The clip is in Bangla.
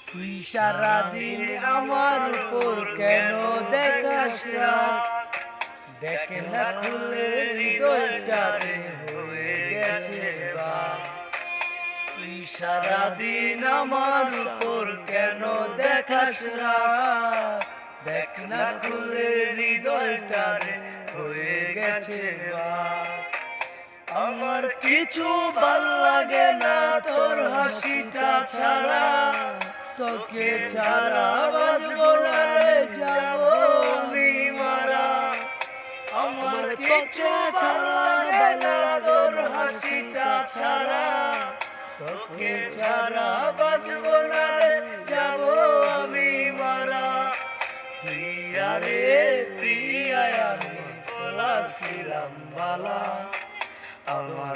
তুই সারাদিন আমার উপর কেন দেখাস রাগ? দেখ না খুলে হৃদয়টা রে হয়ে গেছে বাক। তুই সারাদিন আমার উপর কেন দেখাস রাগ? দেখ না খুলে হৃদয়টা রে হয়ে গেছে বাক। আমার কিছু ভাল লাগে না তোর হাসিটা ছাড়া, তোকে ছাড়া বাঁচবো না রে, যাবো আমি মারা। আমার কিছু ছাড়া লাগে না তোর হাসিটা ছাড়া, তোকে ছাড়া বাঁচবো না রে, যাবো আমি মারা। প্রিয়া রে প্রিয়া, আমি তোরা ছিলাম বালা। আমার